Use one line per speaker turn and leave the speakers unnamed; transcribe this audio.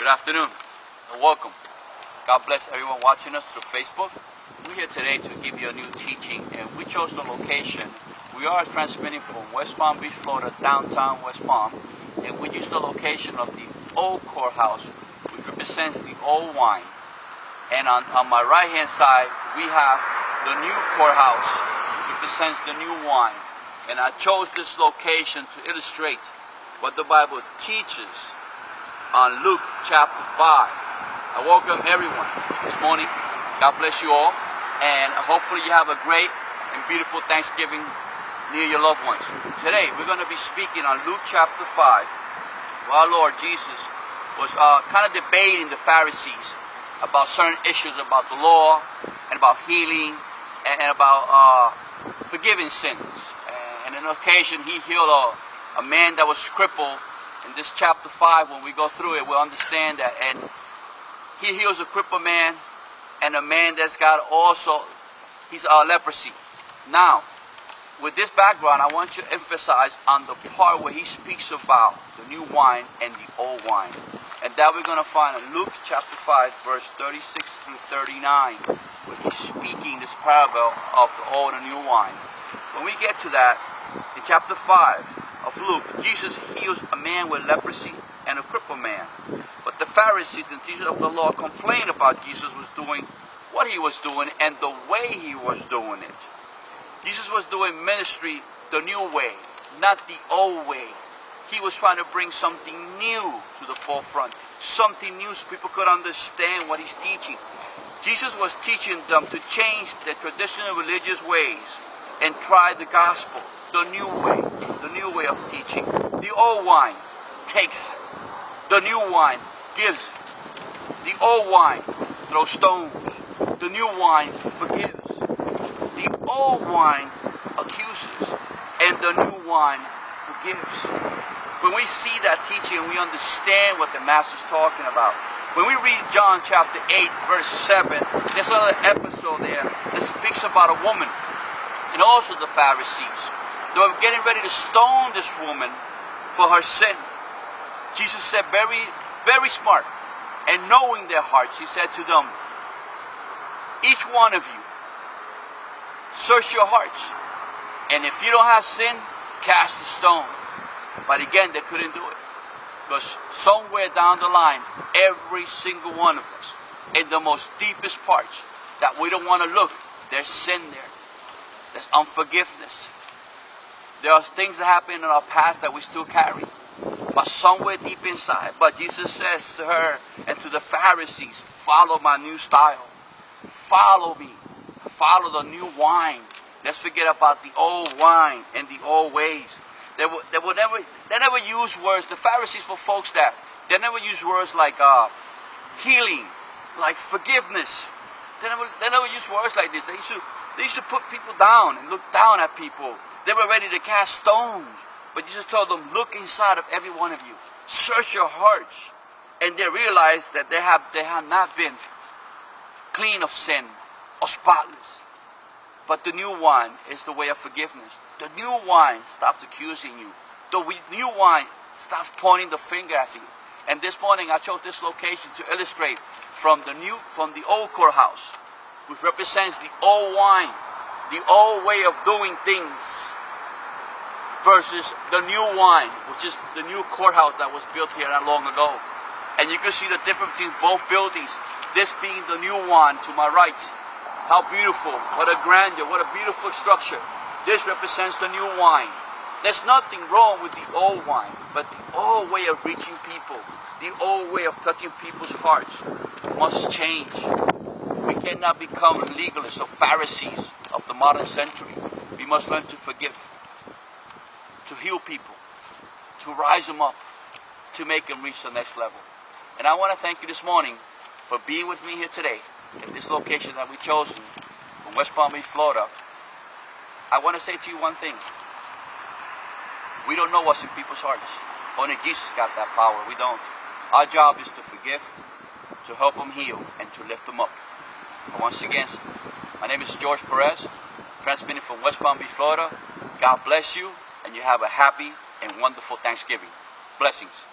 afternoon and welcome. God bless everyone watching us through Facebook. We're here today to give you a new teaching, and we chose the location. We are transmitting from West Palm Beach, Florida, downtown West Palm, and we use the location of the old courthouse, which represents the old wine. And on my right hand side, we have the new courthouse, which represents the new wine. And I chose this location to illustrate what the Bible teaches on Luke chapter 5. I welcome everyone this morning. God bless you all, and hopefully you have a great and beautiful Thanksgiving near your loved ones. Today we're going to be speaking on Luke chapter 5. Our Lord Jesus was kind of debating the Pharisees about certain issues about the law and about healing and about forgiving sins. And on an occasion he healed a man that was crippled. In this chapter 5, when we go through it, we'll understand that. And he heals a crippled man and a man that's got also, he's leprosy. Now, with this background, I want you to emphasize on the part where he speaks about the new wine and the old wine. And that we're going to find in Luke chapter 5, verse 36 through 39, where he's speaking this parable of the old and new wine. When we get to that, in chapter 5 of Luke, Jesus heals a man with leprosy and a crippled man. But the Pharisees and teachers of the law complained about Jesus was doing what he was doing and the way he was doing it. Jesus was doing ministry the new way, not the old way. He was trying to bring something new to the forefront, something new so people could understand what he's teaching. Jesus was teaching them to change their traditional religious ways and try the gospel, the new way of teaching. The old wine takes, the new wine gives. The old wine throws stones. The new wine forgives. The old wine accuses, and the new wine forgives. When we see that teaching, we understand what the Master's talking about. When we read John chapter 8, verse 7, there's another episode there that speaks about a woman and also the Pharisees. They were getting ready to stone this woman for her sin. Jesus said, very, very smart, and knowing their hearts, he said to them, each one of you, search your hearts, and if you don't have sin, cast a stone. But again, they couldn't do it, because somewhere down the line, every single one of us, in the most deepest parts that we don't want to look, there's sin there. There's unforgiveness. There are things that happen in our past that we still carry, but somewhere deep inside. But Jesus says to her and to the Pharisees, follow my new style. Follow me. Follow the new wine. Let's forget about the old wine and the old ways. They never use words. The Pharisees were folks that they never use words like healing, like forgiveness. They never use words like this. They used to put people down and look down at people. They were ready to cast stones. But Jesus told them, look inside of every one of you. Search your hearts. And they realized that they have not been clean of sin or spotless. But the new wine is the way of forgiveness. The new wine stops accusing you. The new wine stops pointing the finger at you. And this morning I chose this location to illustrate from the old courthouse, which represents the old wine, the old way of doing things, versus the new wine, which is the new courthouse that was built here not long ago. And you can see the difference between both buildings. This being the new one to my right. How beautiful, what a grandeur, what a beautiful structure. This represents the new wine. There's nothing wrong with the old wine, but the old way of reaching people, the old way of touching people's hearts must change. We cannot become legalists or Pharisees of the modern century. We must learn to forgive, to heal people, to rise them up, to make them reach the next level. And I want to thank you this morning for being with me here today in this location that we've chosen from West Palm Beach, Florida. I want to say to you one thing. We don't know what's in people's hearts. Only Jesus got that power. We don't. Our job is to forgive, to help them heal, and to lift them up. And once again, my name is George Perez, transmitting from West Palm Beach, Florida. God bless you, and you have a happy and wonderful Thanksgiving. Blessings.